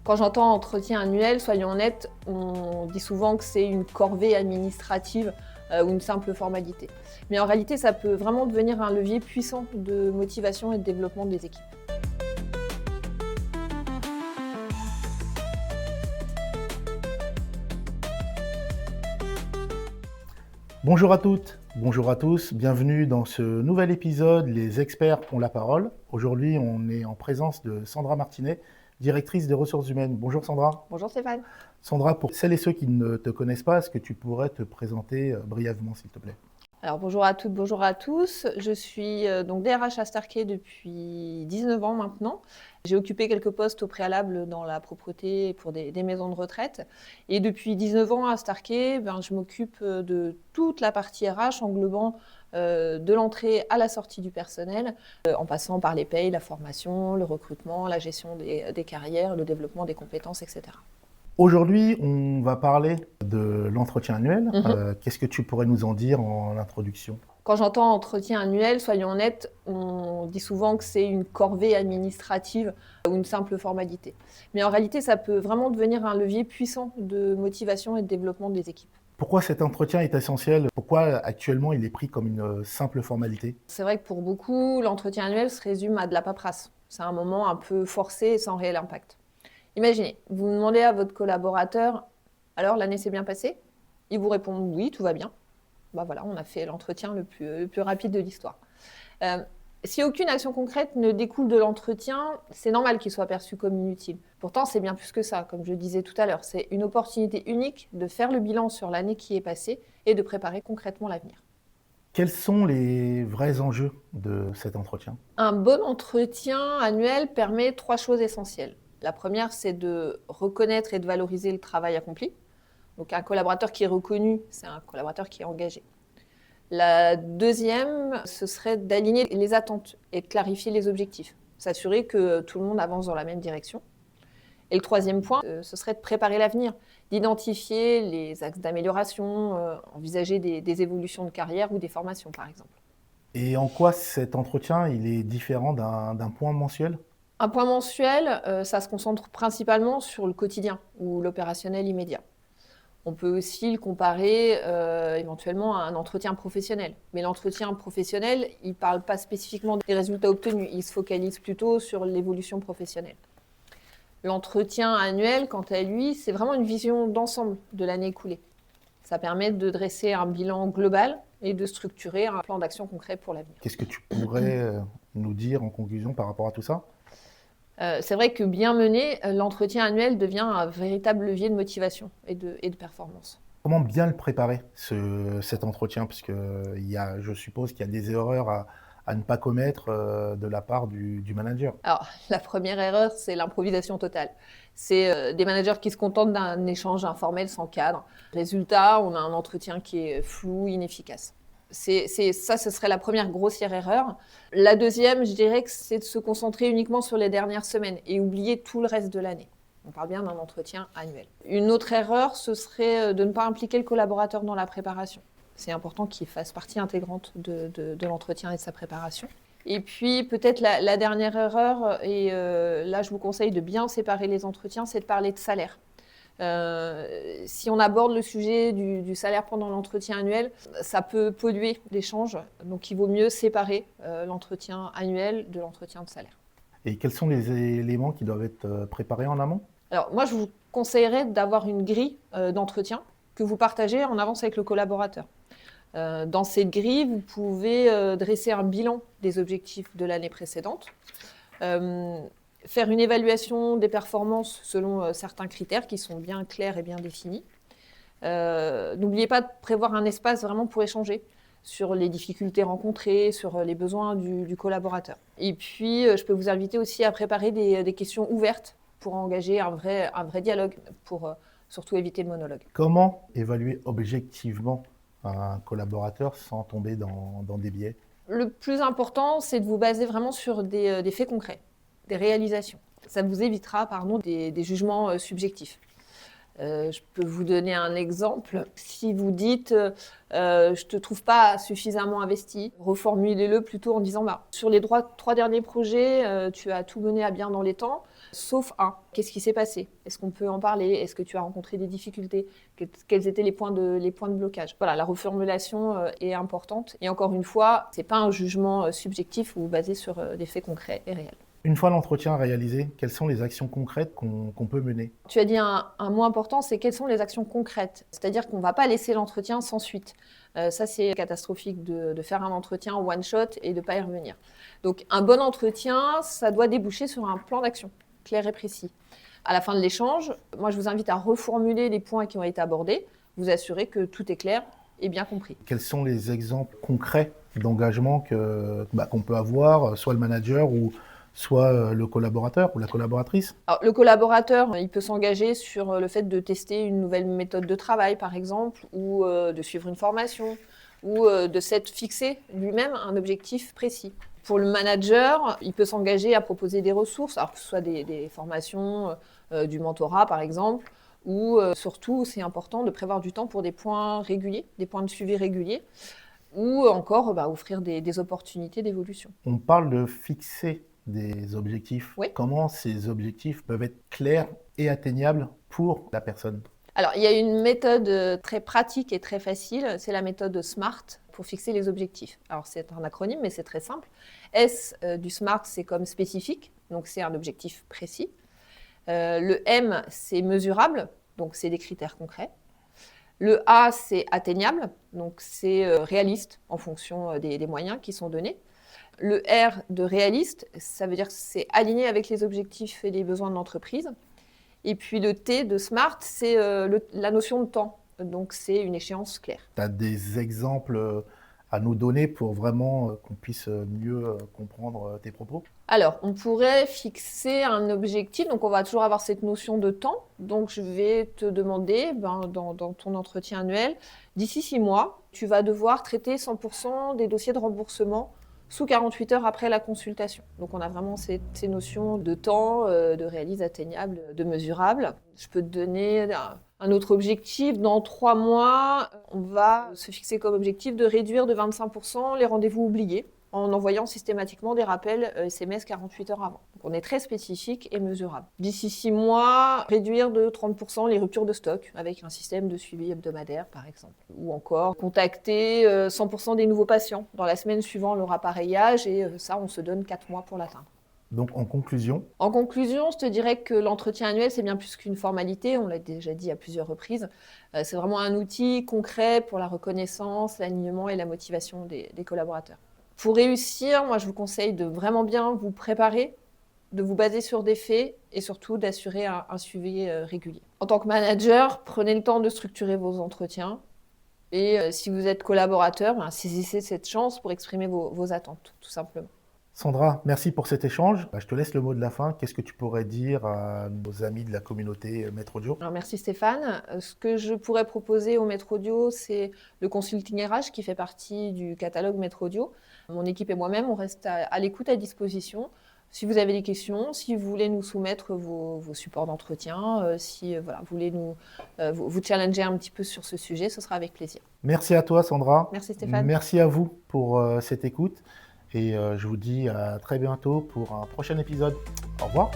Quand j'entends entretien annuel, soyons honnêtes, on dit souvent que c'est une corvée administrative ou une simple formalité. Mais en réalité, ça peut vraiment devenir un levier puissant de motivation et de développement des équipes. Bonjour à toutes, bonjour à tous, bienvenue dans ce nouvel épisode Les experts ont la parole. Aujourd'hui, on est en présence de Sandra Martinet, directrice des ressources humaines. Bonjour Sandra. Bonjour Stéphane. Sandra, pour celles et ceux qui ne te connaissent pas, est-ce que tu pourrais te présenter brièvement, s'il te plaît? Alors bonjour à toutes, bonjour à tous. Je suis donc DRH à Starkey depuis 19 ans maintenant. J'ai occupé quelques postes au préalable dans la propreté pour des maisons de retraite. Et depuis 19 ans à Starkey, je m'occupe de toute la partie RH englobant de l'entrée à la sortie du personnel, en passant par les payes, la formation, le recrutement, la gestion des carrières, le développement des compétences, etc. Aujourd'hui, on va parler de l'entretien annuel. Mhm. Qu'est-ce que tu pourrais nous en dire en introduction? Quand j'entends entretien annuel, soyons honnêtes, on dit souvent que c'est une corvée administrative ou une simple formalité. Mais en réalité, ça peut vraiment devenir un levier puissant de motivation et de développement des équipes. Pourquoi cet entretien est essentiel? Pourquoi actuellement il est pris comme une simple formalité? C'est vrai que pour beaucoup, l'entretien annuel se résume à de la paperasse. C'est un moment un peu forcé et sans réel impact. Imaginez, vous demandez à votre collaborateur « Alors, l'année s'est bien passée ?» Il vous répond « Oui, tout va bien. » Voilà, on a fait l'entretien le plus rapide de l'histoire. Si aucune action concrète ne découle de l'entretien, c'est normal qu'il soit perçu comme inutile. Pourtant, c'est bien plus que ça, comme je disais tout à l'heure. C'est une opportunité unique de faire le bilan sur l'année qui est passée et de préparer concrètement l'avenir. Quels sont les vrais enjeux de cet entretien? Un bon entretien annuel permet 3 choses essentielles. La première, c'est de reconnaître et de valoriser le travail accompli. Donc un collaborateur qui est reconnu, c'est un collaborateur qui est engagé. La deuxième, ce serait d'aligner les attentes et de clarifier les objectifs, s'assurer que tout le monde avance dans la même direction. Et le troisième point, ce serait de préparer l'avenir, d'identifier les axes d'amélioration, envisager des évolutions de carrière ou des formations par exemple. Et en quoi cet entretien il est différent d'un point mensuel? Un point mensuel, ça se concentre principalement sur le quotidien ou l'opérationnel immédiat. On peut aussi le comparer éventuellement à un entretien professionnel. Mais l'entretien professionnel, il ne parle pas spécifiquement des résultats obtenus, il se focalise plutôt sur l'évolution professionnelle. L'entretien annuel, quant à lui, c'est vraiment une vision d'ensemble de l'année écoulée. Ça permet de dresser un bilan global et de structurer un plan d'action concret pour l'avenir. Qu'est-ce que tu pourrais nous dire en conclusion par rapport à tout ça? C'est vrai que bien mené, l'entretien annuel devient un véritable levier de motivation et de performance. Comment bien le préparer, cet entretien? Puisque je suppose qu'il y a des erreurs à ne pas commettre de la part du manager. Alors, la première erreur, c'est l'improvisation totale. C'est des managers qui se contentent d'un échange informel sans cadre. Résultat, on a un entretien qui est flou, inefficace. Ça, ce serait la première grossière erreur. La deuxième, je dirais que c'est de se concentrer uniquement sur les dernières semaines et oublier tout le reste de l'année. On parle bien d'un entretien annuel. Une autre erreur, ce serait de ne pas impliquer le collaborateur dans la préparation. C'est important qu'il fasse partie intégrante de l'entretien et de sa préparation. Et puis peut-être la dernière erreur, et là je vous conseille de bien séparer les entretiens, c'est de parler de salaire. Si on aborde le sujet du salaire pendant l'entretien annuel, ça peut polluer l'échange. Donc il vaut mieux séparer l'entretien annuel de l'entretien de salaire. Et quels sont les éléments qui doivent être préparés en amont? Alors moi je vous conseillerais d'avoir une grille d'entretien que vous partagez en avance avec le collaborateur. Dans cette grille, vous pouvez dresser un bilan des objectifs de l'année précédente, faire une évaluation des performances selon certains critères qui sont bien clairs et bien définis. N'oubliez pas de prévoir un espace vraiment pour échanger sur les difficultés rencontrées, sur les besoins du collaborateur. Et puis, je peux vous inviter aussi à préparer des questions ouvertes pour engager un vrai dialogue, pour surtout éviter le monologue. Comment évaluer objectivement un collaborateur sans tomber dans des biais? Le plus important, c'est de vous baser vraiment sur des faits concrets, des réalisations. Ça vous évitera, des jugements subjectifs. Je peux vous donner un exemple. Si vous dites je te trouve pas suffisamment investi, reformulez-le plutôt en disant sur les 3 derniers projets, tu as tout mené à bien dans les temps. sauf un. Qu'est-ce qui s'est passé? Est-ce qu'on peut en parler? Est-ce que tu as rencontré des difficultés? Quels étaient les points de blocage? Voilà, la reformulation est importante. Et encore une fois, c'est pas un jugement subjectif ou basé sur des faits concrets et réels. Une fois l'entretien réalisé, quelles sont les actions concrètes qu'on peut mener? Tu as dit un mot important, c'est quelles sont les actions concrètes. C'est-à-dire qu'on ne va pas laisser l'entretien sans suite. Ça, c'est catastrophique de faire un entretien one shot et de ne pas y revenir. Donc, un bon entretien, ça doit déboucher sur un plan d'action clair et précis. À la fin de l'échange, moi, je vous invite à reformuler les points qui ont été abordés, vous assurer que tout est clair et bien compris. Quels sont les exemples concrets d'engagement qu'on peut avoir, soit le manager ou soit le collaborateur ou la collaboratrice? Alors, le collaborateur, il peut s'engager sur le fait de tester une nouvelle méthode de travail, par exemple, ou de suivre une formation, ou de s'être fixé lui-même un objectif précis. Pour le manager, il peut s'engager à proposer des ressources, alors que ce soit des formations, du mentorat, par exemple, ou surtout, c'est important de prévoir du temps pour des points réguliers, des points de suivi réguliers, ou encore offrir des opportunités d'évolution. On parle de fixer des objectifs. Oui. Comment ces objectifs peuvent être clairs et atteignables pour la personne? Alors, il y a une méthode très pratique et très facile, c'est la méthode SMART pour fixer les objectifs. Alors, c'est un acronyme, mais c'est très simple. S du SMART, c'est comme spécifique, donc c'est un objectif précis. Le M, c'est mesurable, donc c'est des critères concrets. Le A, c'est atteignable, donc c'est réaliste en fonction des moyens qui sont donnés. Le R de réaliste, ça veut dire que c'est aligné avec les objectifs et les besoins de l'entreprise. Et puis le T de SMART, c'est la notion de temps. Donc c'est une échéance claire. Tu as des exemples à nous donner pour vraiment qu'on puisse mieux comprendre tes propos? Alors, on pourrait fixer un objectif. Donc on va toujours avoir cette notion de temps. Donc je vais te demander, dans ton entretien annuel, d'ici 6 mois, tu vas devoir traiter 100% des dossiers de remboursement sous 48 heures après la consultation. Donc on a vraiment ces notions de temps, de réalise, atteignable, de mesurable. Je peux te donner un autre objectif. Dans 3 mois, on va se fixer comme objectif de réduire de 25% les rendez-vous oubliés en envoyant systématiquement des rappels SMS 48 heures avant. Donc on est très spécifique et mesurable. D'ici 6 mois, réduire de 30% les ruptures de stock avec un système de suivi hebdomadaire par exemple. Ou encore contacter 100% des nouveaux patients dans la semaine suivant leur appareillage et ça on se donne 4 mois pour l'atteindre. Donc en conclusion? En conclusion, je te dirais que l'entretien annuel, c'est bien plus qu'une formalité, on l'a déjà dit à plusieurs reprises. C'est vraiment un outil concret pour la reconnaissance, l'alignement et la motivation des collaborateurs. Pour réussir, moi je vous conseille de vraiment bien vous préparer, de vous baser sur des faits et surtout d'assurer un suivi régulier. En tant que manager, prenez le temps de structurer vos entretiens et si vous êtes collaborateur, saisissez cette chance pour exprimer vos attentes, tout simplement. Sandra, merci pour cet échange. Je te laisse le mot de la fin. Qu'est-ce que tu pourrais dire à nos amis de la communauté Maître Audio? Alors, merci Stéphane. Ce que je pourrais proposer au Maître Audio, c'est le consulting RH qui fait partie du catalogue Maître Audio. Mon équipe et moi-même, on reste à l'écoute, à disposition. Si vous avez des questions, si vous voulez nous soumettre vos supports d'entretien, si vous voulez vous challenger un petit peu sur ce sujet, ce sera avec plaisir. Merci à toi Sandra. Merci Stéphane. Merci à vous pour cette écoute. Et je vous dis à très bientôt pour un prochain épisode. Au revoir.